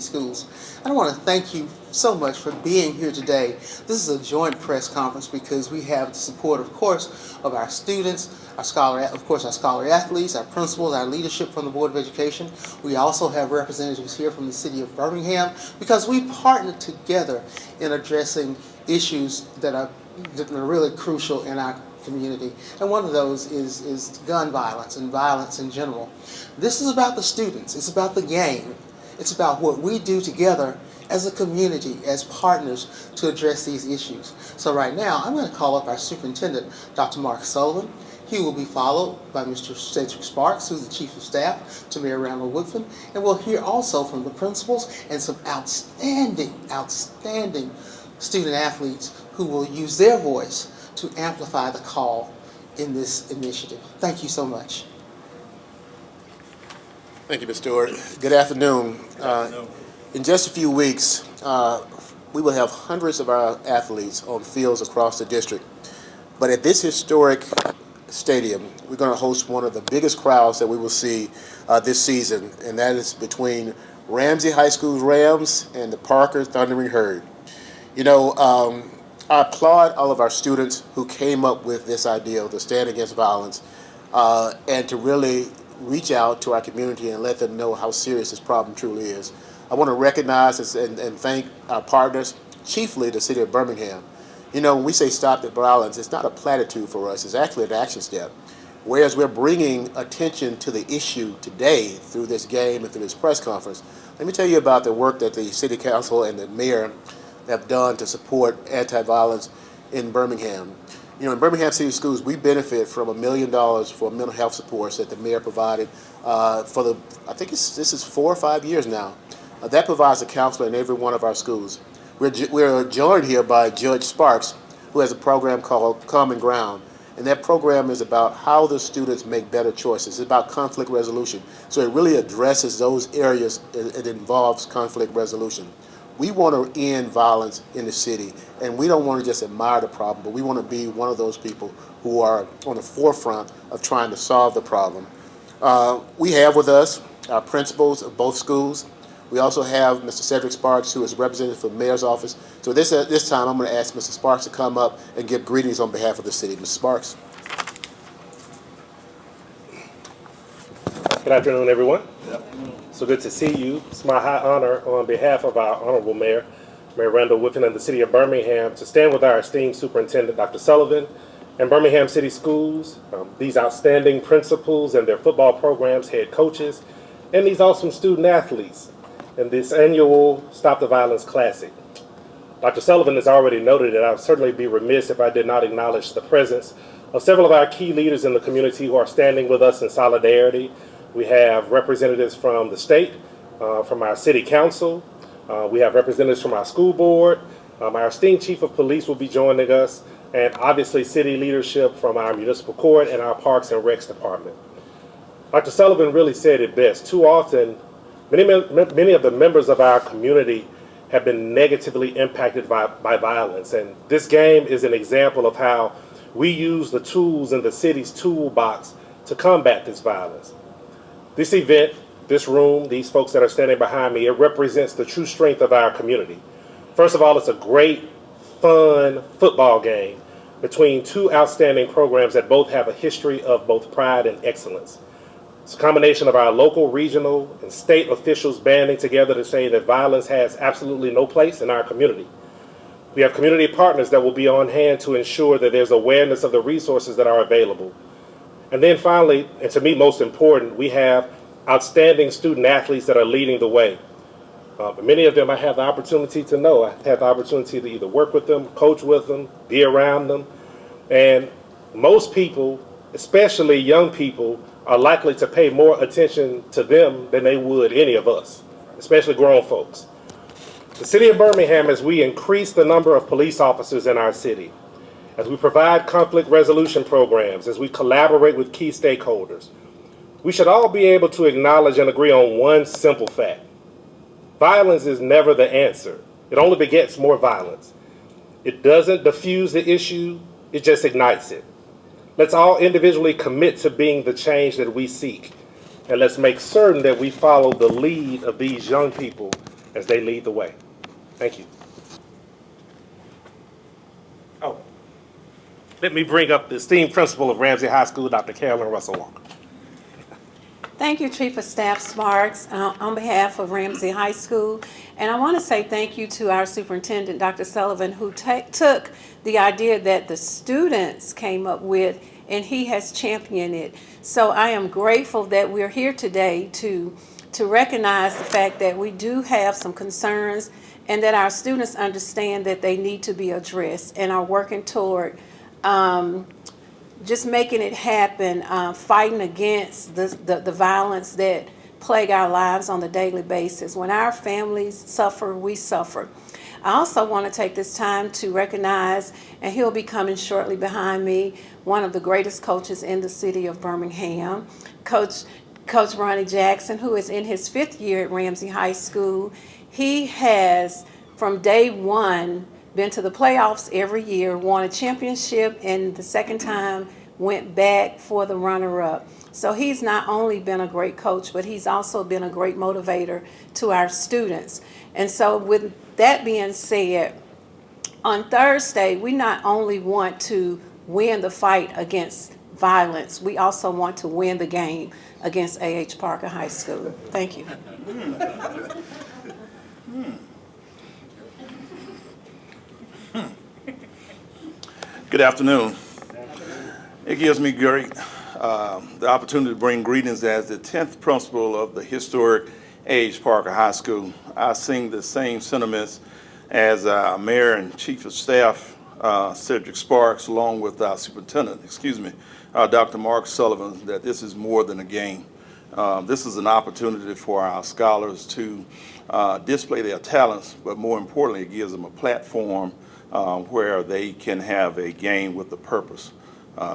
Schools. And I want to thank you so much for being here today. This is a joint press conference because we have the support, of course, of our students, our scholar athletes, our principals, our leadership from the Board of Education. We also have representatives here from the city of Birmingham because we partnered together in addressing issues that are really crucial in our community. And one of those is gun violence and violence in general. This is about the students. It's about the game. It's about what we do together as a community, as partners, to address these issues. So right now, I'm going to call up our superintendent, Dr. Mark Sullivan. He will be followed by Mr. Cedric Sparks, who's the Chief of Staff to Mayor Randall Woodfin. And we'll hear also from the principals and some outstanding student athletes who will use their voice to amplify the call in this initiative. Thank you so much. Thank you, Ms. Stewart. Good afternoon. In just a few weeks, we will have hundreds of our athletes on fields across the district. But at this historic stadium, we're going to host one of the biggest crowds that we will see this season, and that is between Ramsay High School's Rams and the Parker Thundering Herd. You know, I applaud all of our students who came up with this idea to stand against violence and to really reach out to our community and let them know how serious this problem truly is. I want to recognize and thank our partners, chiefly the city of Birmingham. You know, when we say stop the violence, it's not a platitude for us, it's actually an action step. Whereas we're bringing attention to the issue today through this game and through this press conference, let me tell you about the work that the city council and the mayor have done to support anti-violence in Birmingham. You know, in Birmingham City Schools, we benefit from $1 million for mental health supports that the mayor provided for the, I think this is 4 or 5 years now. That provides a counselor in every one of our schools. We're joined here by Judge Sparks, who has a program called Common Ground. And that program is about how the students make better choices. It's about conflict resolution. So it really addresses those areas it involves conflict resolution. We want to end violence in the city, and we don't want to just admire the problem, but we want to be one of those people who are on the forefront of trying to solve the problem. We have with us our principals of both schools. We also have Mr. Cedric Sparks, who is representative for the mayor's office. So this time, I'm going to ask Mr. Sparks to come up and give greetings on behalf of the city. Mr. Sparks. Good afternoon, everyone. So good to see you. It's my high honor on behalf of our Honorable Mayor, Mayor Randall Woodfin, and the City of Birmingham to stand with our esteemed Superintendent, Dr. Sullivan, and Birmingham City Schools, these outstanding principals and their football programs, head coaches, and these awesome student athletes in this annual Stop the Violence Classic. Dr. Sullivan has already noted that I would certainly be remiss if I did not acknowledge the presence of several of our key leaders in the community who are standing with us in solidarity. We have representatives from the state, from our city council. We have representatives from our school board. Our esteemed chief of police will be joining us, and obviously city leadership from our municipal court and our parks and recs department. Dr. Sullivan really said it best. Too often, many of the members of our community have been negatively impacted by violence, and this game is an example of how we use the tools in the city's toolbox to combat this violence. This event, this room, these folks that are standing behind me, it represents the true strength of our community. First of all, it's a great, fun football game between two outstanding programs that both have a history of both pride and excellence. It's a combination of our local, regional, and state officials banding together to say that violence has absolutely no place in our community. We have community partners that will be on hand to ensure that there's awareness of the resources that are available. And then finally, and to me most important, we have outstanding student athletes that are leading the way. Many of them I have the opportunity to know. I have the opportunity to either work with them, coach with them, be around them. And most people, especially young people, are likely to pay more attention to them than they would any of us, especially grown folks. The city of Birmingham, as we increase the number of police officers in our city, as we provide conflict resolution programs, as we collaborate with key stakeholders, we should all be able to acknowledge and agree on one simple fact. Violence is never the answer. It only begets more violence. It doesn't diffuse the issue, it just ignites it. Let's all individually commit to being the change that we seek. And let's make certain that we follow the lead of these young people as they lead the way. Thank you. Oh, let me bring up the esteemed principal of Ramsay High School, Dr. Carolyn Russell Walker. Thank you, Chief of Staff Sparks, on behalf of Ramsay High School. And I want to say thank you to our superintendent, Dr. Sullivan, who took the idea that the students came up with, and he has championed it. So I am grateful that we're here today to recognize the fact that we do have some concerns and that our students understand that they need to be addressed and are working toward just making it happen, fighting against the violence that plague our lives on a daily basis. When our families suffer, we suffer. I also want to take this time to recognize, and he'll be coming shortly behind me, one of the greatest coaches in the city of Birmingham, Coach Ronnie Jackson, who is in his 5th year at Ramsay High School. He has, from day one, been to the playoffs every year, won a championship, and the second time went back for the runner-up. So he's not only been a great coach, but he's also been a great motivator to our students. And so with that being said, on Thursday, we not only want to win the fight against violence, we also want to win the game against A.H. Parker High School. Thank you. Good afternoon. It gives me great the opportunity to bring greetings as the 10th principal of the historic A.H. Parker High School. I sing the same sentiments as Mayor and Chief of Staff Cedric Sparks, along with our Superintendent, Dr. Mark Sullivan, that this is more than a game. This is an opportunity for our scholars to display their talents, but more importantly, it gives them a platform where they can have a game with a purpose.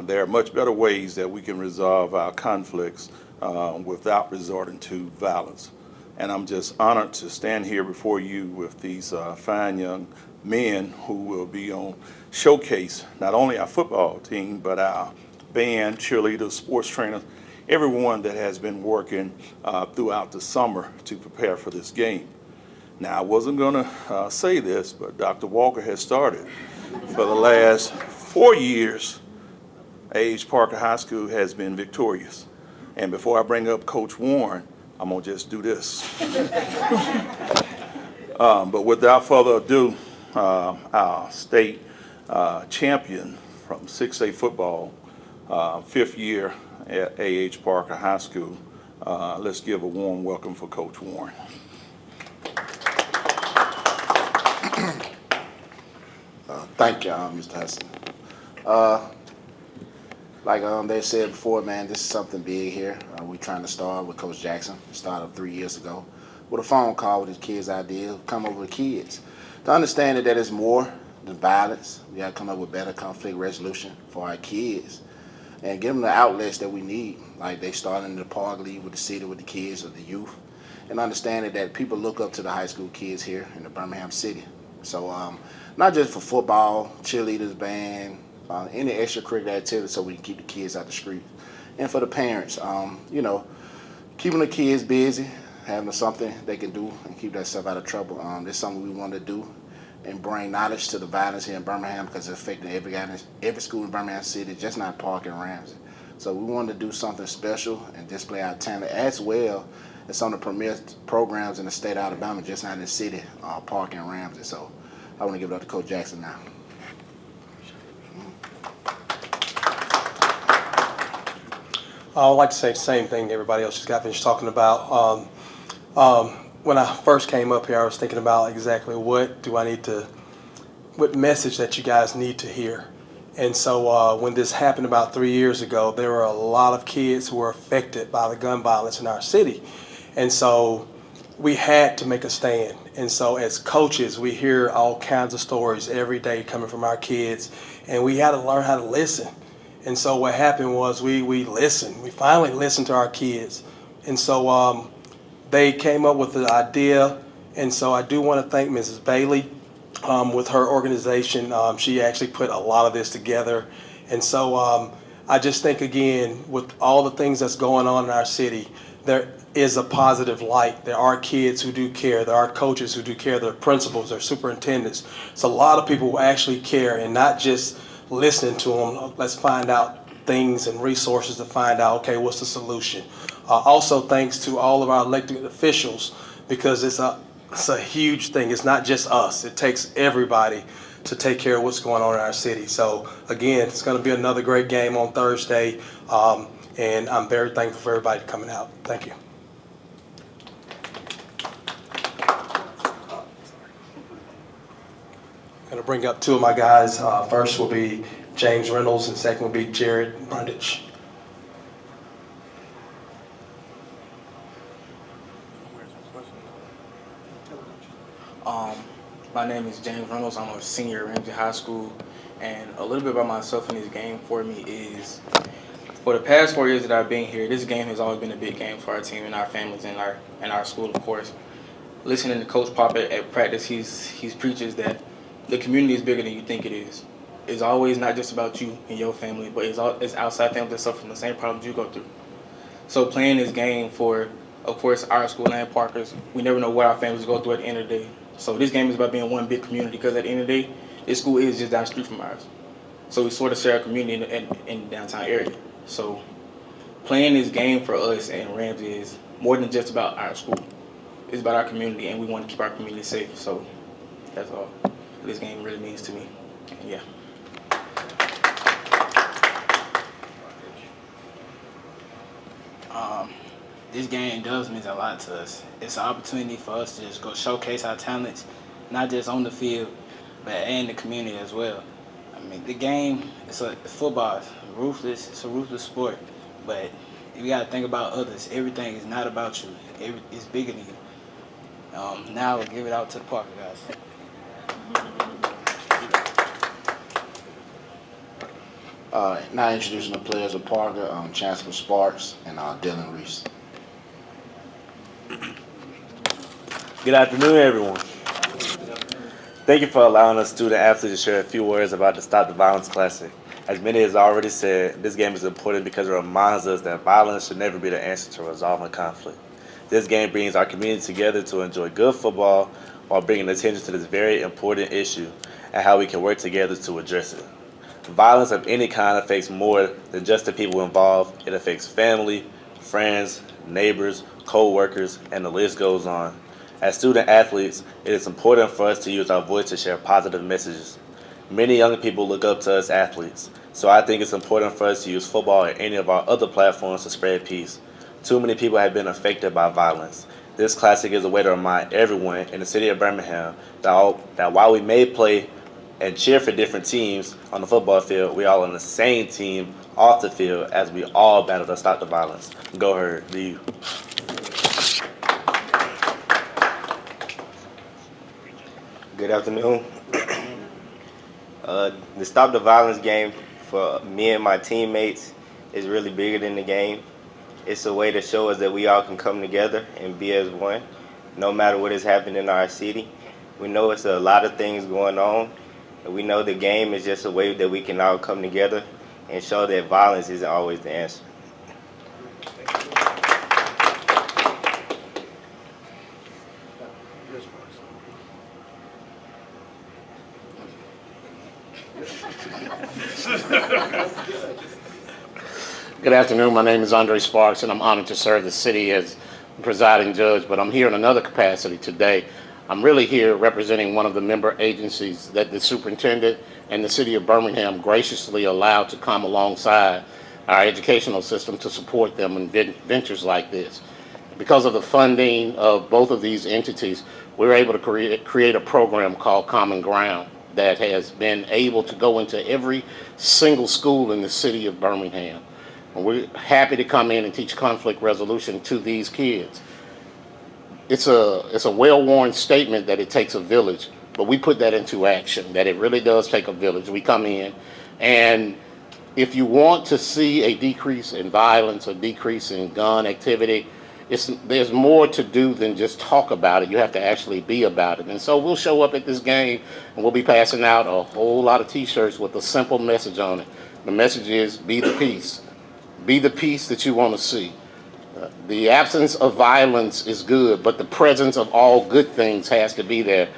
There are much better ways that we can resolve our conflicts without resorting to violence. And I'm just honored to stand here before you with these fine young men who will be on showcase, not only our football team, but our band, cheerleaders, sports trainers, everyone that has been working throughout the summer to prepare for this game. Now, I wasn't going to say this, but Dr. Walker has started. For the last 4 years, A.H. Parker High School has been victorious. And before I bring up Coach Warren, I'm going to just do this. But without further ado, our state champion from 6A football, 5th year at A.H. Parker High School, let's give a warm welcome for Coach Warren. Thank you, Mr. Hudson. Like they said before, man, this is something big here. We're trying to start with Coach Jackson. Started 3 years ago with a phone call with his kids' idea, come up with kids. To understand that it's more than violence, we got to come up with better conflict resolution for our kids and give them the outlets that we need. Like they started in the park league with the city, with the kids, or the youth, and understanding that people look up to the high school kids here in the Birmingham city. So not just for football, cheerleaders, band, any extracurricular activity so we can keep the kids out the street. And for the parents, keeping the kids busy, having something they can do and keep themselves out of trouble. This is something we want to do and bring knowledge to the violence here in Birmingham because it's affecting every school in Birmingham City, just not Park and Ramsay. So we wanted to do something special and display our talent as well as some of the premier programs in the state of Alabama, just not in the city, Park and Ramsay. So I want to give it up to Coach Jackson now. I would like to say the same thing everybody else just got finished talking about. When I first came up here, I was thinking about exactly what message that you guys need to hear. And so when this happened about 3 years ago, there were a lot of kids who were affected by the gun violence in our city. And so we had to make a stand. And so as coaches, we hear all kinds of stories every day coming from our kids, and we had to learn how to listen. And so what happened was we listened. We finally listened to our kids. And so they came up with the idea. And so I do want to thank Mrs. Bailey with her organization. She actually put a lot of this together. And so I just think, again, with all the things that's going on in our city, there is a positive light. There are kids who do care. There are coaches who do care. There are principals, there are superintendents. So a lot of people who actually care and not just listening to them. Let's find out things and resources to find out, okay, what's the solution? Also, thanks to all of our elected officials, because it's a huge thing. It's not just us. It takes everybody to take care of what's going on in our city. So again, it's going to be another great game on Thursday, and I'm very thankful for everybody coming out. Thank you. I'm going to bring up two of my guys. First will be James Reynolds, and second will be Jared Brundage. My name is James Reynolds. I'm a senior at Ramsay High School, and a little bit about myself in this game for me is, for the past 4 years that I've been here, this game has always been a big game for our team and our families and our school, of course. Listening to Coach Pop at practice, he preaches that the community is bigger than you think it is. It's always not just about you and your family, but it's outside families that suffer from the same problems you go through. So playing this game for, of course, our school and Parker's, we never know what our families go through at the end of the day. So this game is about being one big community, because at the end of the day, this school is just down the street from ours. So we sort of share a community in the downtown area. So playing this game for us and Ramsay is more than just about our school. It's about our community, and we want to keep our community safe. So that's all this game really means to me. And yeah. This game does mean a lot to us. It's an opportunity for us to just go showcase our talents, not just on the field, but in the community as well. I mean, the game, football, it's a ruthless sport, but you got to think about others. Everything is not about you. It's bigger than you. Now I'll give it out to the Parker guys. Now introducing the players of Parker, Chancellor Sparks and Dylan Reese. Good afternoon, everyone. Thank you for allowing us student athletes to share a few words about the Stop the Violence Classic. As many has already said, this game is important because it reminds us that violence should never be the answer to resolving conflict. This game brings our community together to enjoy good football while bringing attention to this very important issue and how we can work together to address it. Violence of any kind affects more than just the people involved. It affects family, friends, neighbors, co-workers, and the list goes on. As student athletes, it is important for us to use our voice to share positive messages. Many young people look up to us athletes, so I think it's important for us to use football and any of our other platforms to spread peace. Too many people have been affected by violence. This classic is a way to remind everyone in the city of Birmingham that while we may play and cheer for different teams on the football field, we all on the same team off the field as we all battle to stop the violence. Go Herd, do you. Good afternoon. The Stop the Violence game for me and my teammates is really bigger than the game. It's a way to show us that we all can come together and be as one, no matter what is happening in our city. We know it's a lot of things going on, and we know the game is just a way that we can all come together and show that violence isn't always the answer. Good afternoon. My name is Andre Sparks, and I'm honored to serve the city as presiding judge, but I'm here in another capacity today. I'm really here representing one of the member agencies that the superintendent and the city of Birmingham graciously allowed to come alongside our educational system to support them in ventures like this. Because of the funding of both of these entities, we were able to create a program called Common Ground that has been able to go into every single school in the city of Birmingham. And we're happy to come in and teach conflict resolution to these kids. It's a well-worn statement that it takes a village, but we put that into action, that it really does take a village. We come in, and if you want to see a decrease in violence, a decrease in gun activity, there's more to do than just talk about it. You have to actually be about it. And so we'll show up at this game, and we'll be passing out a whole lot of T-shirts with a simple message on it. The message is, be the peace. Be the peace that you want to see. The absence of violence is good, but the presence of all good things has to be there.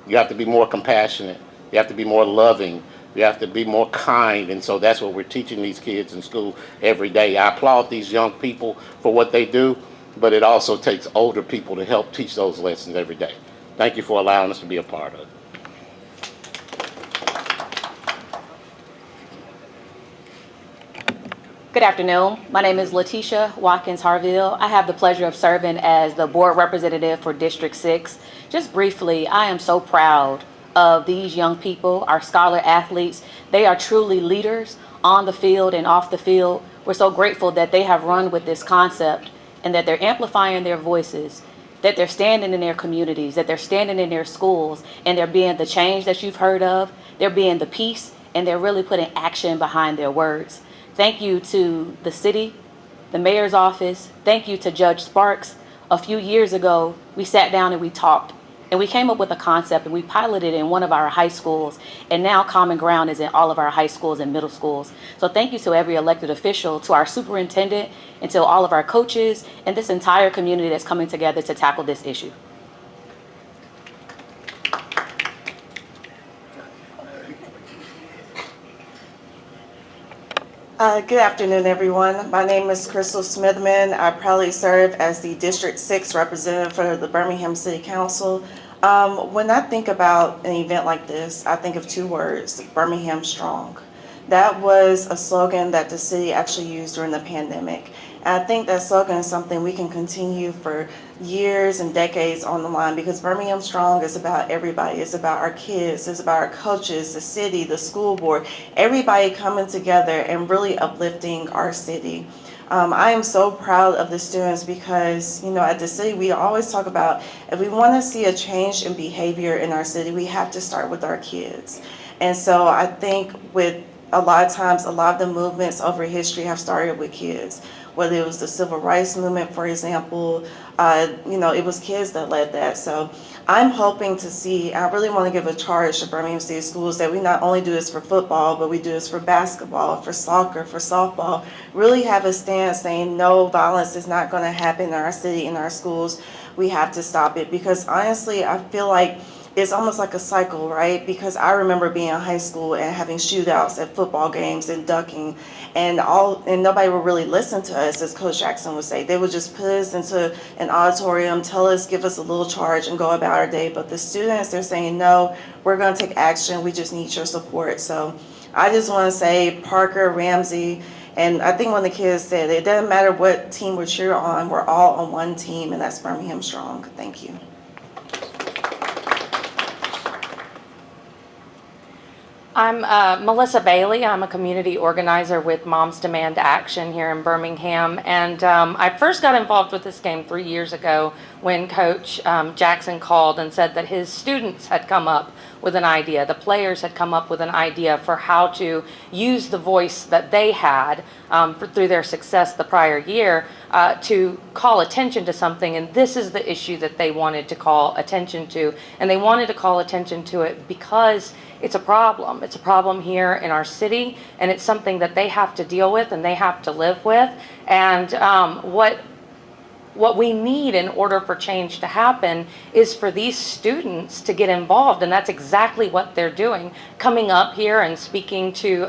You have to be more compassionate. You have to be more loving. You have to be more kind. And so that's what we're teaching these kids in school every day. I applaud these young people for what they do, but it also takes older people to help teach those lessons every day. Thank you for allowing us to be a part of it. Good afternoon. My name is Letitia Watkins Harville. I have the pleasure of serving as the board representative for District 6. Just briefly, I am so proud of these young people, our scholar athletes. They are truly leaders on the field and off the field. We're so grateful that they have run with this concept and that they're amplifying their voices, that they're standing in their communities, that they're standing in their schools, and they're being the change that you've heard of. They're being the peace, and they're really putting action behind their words. Thank you to the city, the mayor's office. Thank you to Judge Sparks. A few years ago, we sat down and we talked, and we came up with a concept, and we piloted it in one of our high schools, and now Common Ground is in all of our high schools and middle schools. So thank you to every elected official, to our superintendent, and to all of our coaches, and this entire community that's coming together to tackle this issue. Good afternoon, everyone. My name is Crystal Smithman. I proudly serve as the District 6 representative for the Birmingham City Council. When I think about an event like this, I think of two words: Birmingham Strong. That was a slogan that the city actually used during the pandemic. And I think that slogan is something we can continue for years and decades on the line, because Birmingham Strong is about everybody. It's about our kids, it's about our coaches, the city, the school board, everybody coming together and really uplifting our city. I am so proud of the students because, you know, at the city, we always talk about if we want to see a change in behavior in our city, we have to start with our kids. And so I think with a lot of times, a lot of the movements over history have started with kids. Whether it was the civil rights movement, for example, you know, it was kids that led that. So I'm hoping to see, I really want to give a charge to Birmingham City Schools that we not only do this for football, but we do this for basketball, for soccer, for softball. Really have a stance saying no, violence is not going to happen in our city, in our schools. We have to stop it, because honestly, I feel like it's almost like a cycle, right? Because I remember being in high school and having shootouts at football games and ducking, and nobody would really listen to us, as Coach Jackson would say. They would just put us into an auditorium, tell us, give us a little charge, and go about our day. But the students, they're saying, no, we're going to take action. We just need your support. So I just want to say, Parker, Ramsay, and I think when the kids said it doesn't matter what team we're cheering on, we're all on one team, and that's Birmingham Strong. Thank you. I'm Melissa Bailey. I'm a community organizer with Moms Demand Action here in Birmingham. And I first got involved with this game 3 years ago when Coach Jackson called and said that his students had come up with an idea. The players had come up with an idea for how to use the voice that they had through their success the prior year to call attention to something. And this is the issue that they wanted to call attention to. And they wanted to call attention to it because it's a problem. It's a problem here in our city, and it's something that they have to deal with and they have to live with. And what we need in order for change to happen is for these students to get involved, and that's exactly what they're doing. Coming up here and speaking to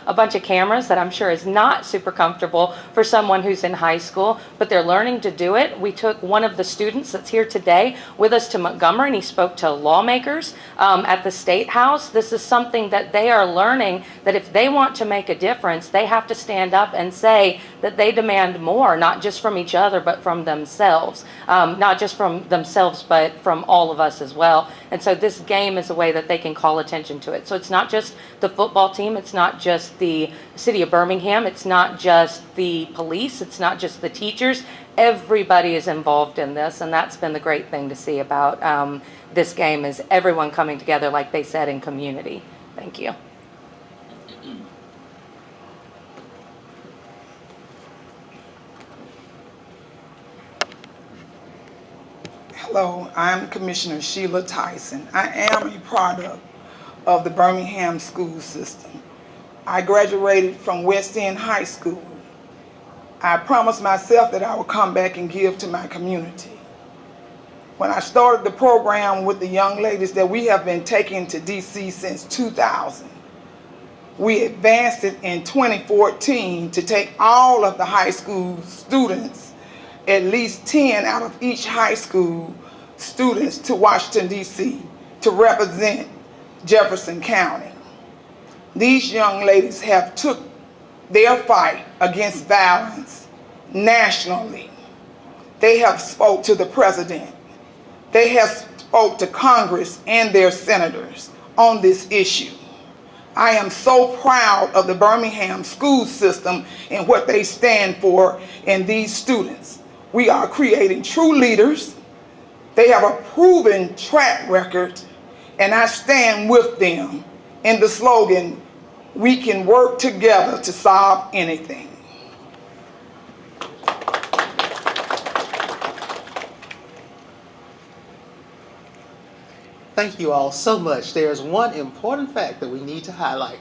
a bunch of cameras that I'm sure is not super comfortable for someone who's in high school, but they're learning to do it. We took one of the students that's here today with us to Montgomery, and he spoke to lawmakers at the State House. This is something that they are learning, that if they want to make a difference, they have to stand up and say that they demand more, not just from each other, but from themselves, not just from themselves, but from all of us as well. And so this game is a way that they can call attention to it. So it's not just the football team, it's not just the city of Birmingham, it's not just the police, it's not just the teachers. Everybody is involved in this, and that's been the great thing to see about this game, is everyone coming together, like they said, in community. Thank you. Hello, I'm Commissioner Sheila Tyson. I am a product of the Birmingham school system. I graduated from West End High School I promised myself that I would come back and give to my community. When I started the program with the young ladies that we have been taking to DC since 2000, we advanced it in 2014 to take all of the high school students, at least 10 out of each high school students, to Washington, D.C. to represent Jefferson County. These young ladies have took their fight against violence nationally. They have spoke to the president. They have spoke to Congress and their senators on this issue. I am so proud of the Birmingham school system and what they stand for and these students. We are creating true leaders. They have a proven track record, and I stand with them in the slogan, "We can work together to solve anything." Thank you all so much. There's one important fact that we need to highlight.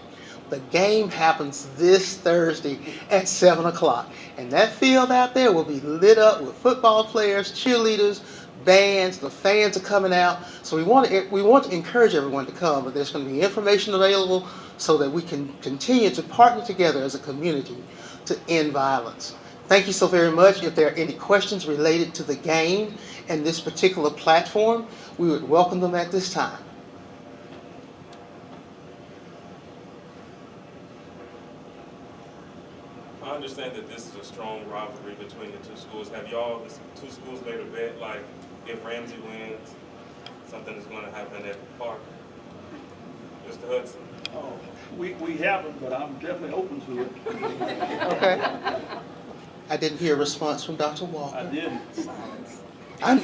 The game happens this Thursday at 7 o'clock. And that field out there will be lit up with football players, cheerleaders, bands, the fans are coming out. So we want to encourage everyone to come, but there's going to be information available so that we can continue to partner together as a community to end violence. Thank you so very much. If there are any questions related to the game and this particular platform, we would welcome them at this time. I understand that this is a strong rivalry between the two schools. Have y'all, the two schools, made a bet, like, if Ramsay wins, something is going to happen at the park? Mr. Hudson? Oh, we haven't, but I'm definitely open to it. Okay. I didn't hear a response from Dr. Walker. I didn't.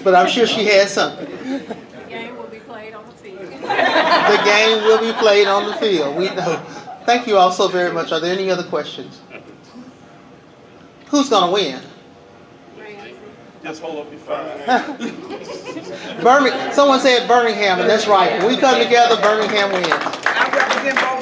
But I'm sure she had something. The game will be played on the field. The game will be played on the field. We know. Thank you all so very much. Are there any other questions? Who's going to win? Just hold up your phone. Someone said Birmingham, and that's right. When we come together, Birmingham wins. I represent both